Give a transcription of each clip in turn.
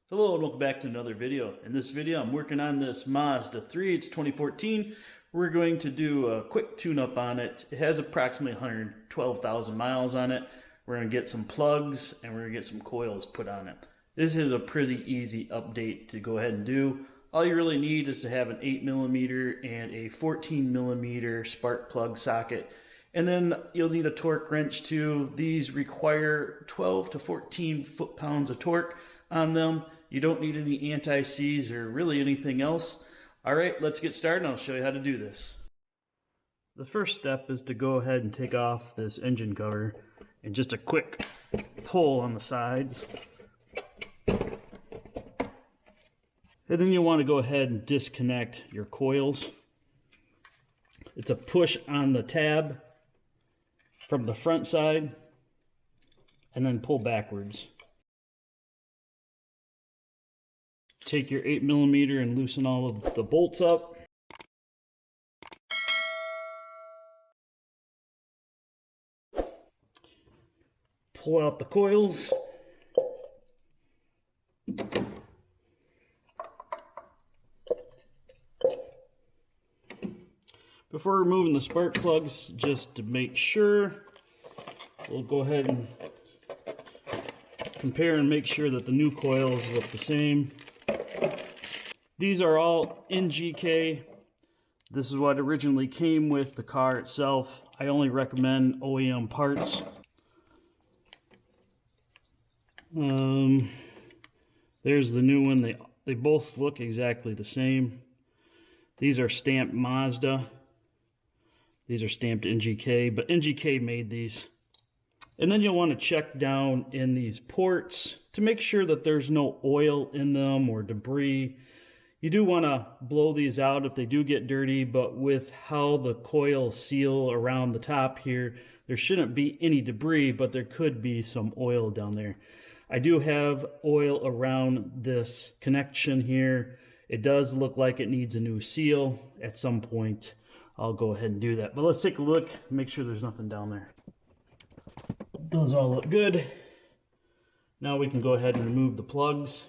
Hello and welcome back to another video. In this video I'm working on this Mazda 3, it's 2014. We're going to do a quick tune-up on it. It has approximately 112,000 miles on it. We're going to get some plugs and we're going to get some coils put on it. This is a pretty easy update to go ahead and do. All you really need is to have an 8mm and a 14mm spark plug socket. And then you'll need a torque wrench too. These require 12 to 14 foot-pounds of torque on them. You don't need any anti-seize or really anything else. All right, let's get started and I'll show you how to do this. The first step is to go ahead and take off this engine cover and just a quick pull on the sides. And then you want to go ahead and disconnect your coils. It's a push on the tab from the front side and then pull backwards. Take your 8mm and loosen all of the bolts up. Pull out the coils. Before removing the spark plugs, just to make sure, we'll go ahead and compare and make sure that the new coils look the same. These are all NGK. This is what originally came with the car itself. I only recommend OEM parts. There's the new one. They both look exactly the same. These are stamped Mazda. These are stamped NGK, but NGK made these. And then you'll want to check down in these ports to make sure that there's no oil in them or debris. You do want to blow these out if they do get dirty, but with how the coils seal around the top here, there shouldn't be any debris, but there could be some oil down there. I do have oil around this connection here. It does look like it needs a new seal. At some point, I'll go ahead and do that. But let's take a look, make sure there's nothing down there. Those all look good. Now we can go ahead and remove the plugs.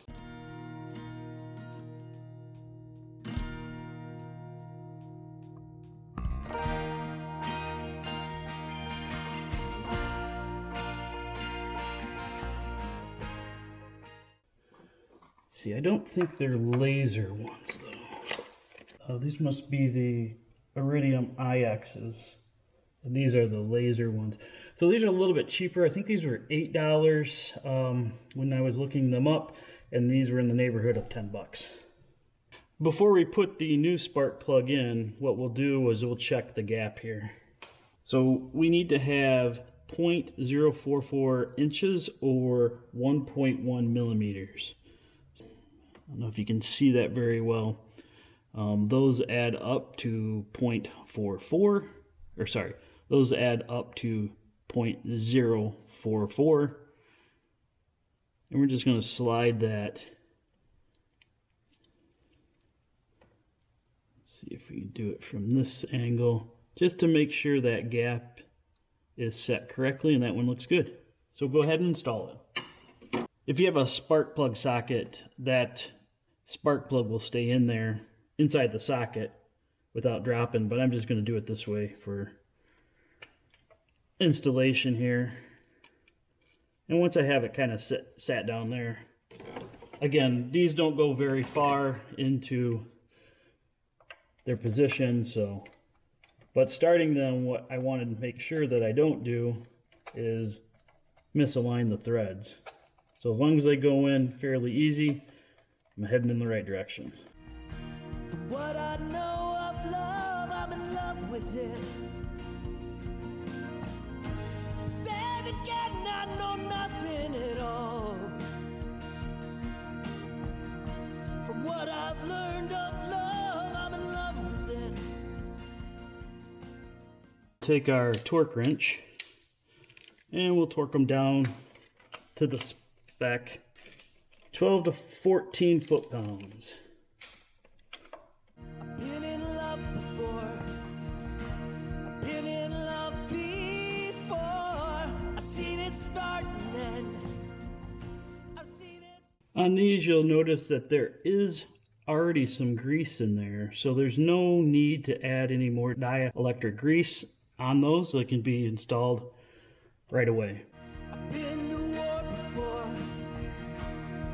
See, I don't think they're laser ones though. These must be the Iridium IXs. And these are the laser ones. So these are a little bit cheaper. I think these were $8 when I was looking them up, and these were in the neighborhood of 10 bucks. Before we put the new spark plug in, what we'll do is we'll check the gap here. So we need to have 0.044 inches or 1.1 millimeters. I don't know if you can see that very well. Those add up to 0.44, or sorry, those add up to 0.044, and we're just going to slide that. Let's see if we can do it from this angle, just to make sure that gap is set correctly, and that one looks good. So go ahead and install it. If you have a spark plug socket, that spark plug will stay in there inside the socket without dropping, but I'm just going to do it this way for installation here. And once I have it kind of sat down there, again, these don't go very far into their position, so, but starting them, what I wanted to make sure that I don't do is misalign the threads. So as long as they go in fairly easy, I'm heading in the right direction. From what I know of love, I'm in love with it. Then again, I know nothing at all. From what I've learned of love, I'm in love with it. Take our torque wrench and we'll torque them down to the spec, 12 to 14 foot-pounds. Been in love before. I've been in love before. I've seen it start and end. I've seen it. On these, you'll notice that there is already some grease in there, so there's no need to add any more dielectric grease on those. They can be installed right away. I've been to war before.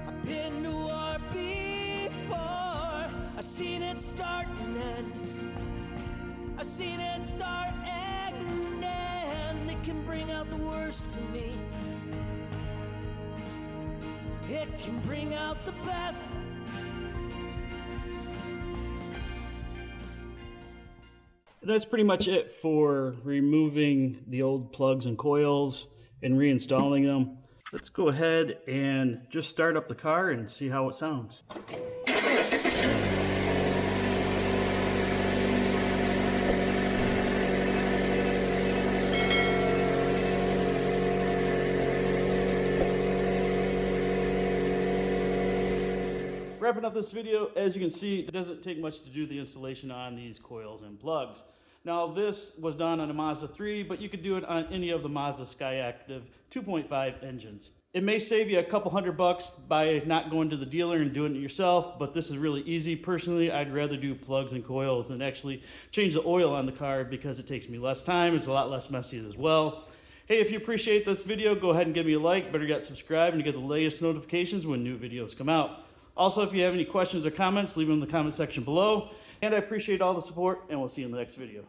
I've been to war before. I've seen it start and end. I've seen it start and end. It can bring out the worst in me. It can bring out the best. That's pretty much it for removing the old plugs and coils and reinstalling them. Let's go ahead and just start up the car and see how it sounds. Wrapping up this video, as you can see, it doesn't take much to do the installation on these coils and plugs. Now, this was done on a Mazda 3, but you could do it on any of the Mazda Skyactiv 2.5 engines. It may save you a couple $100 by not going to the dealer and doing it yourself, but this is really easy. Personally, I'd rather do plugs and coils than actually change the oil on the car because it takes me less time. It's a lot less messy as well. Hey, if you appreciate this video, go ahead and give me a like. Better get subscribed and get the latest notifications when new videos come out. Also, if you have any questions or comments, leave them in the comment section below. And I appreciate all the support, and we'll see you in the next video.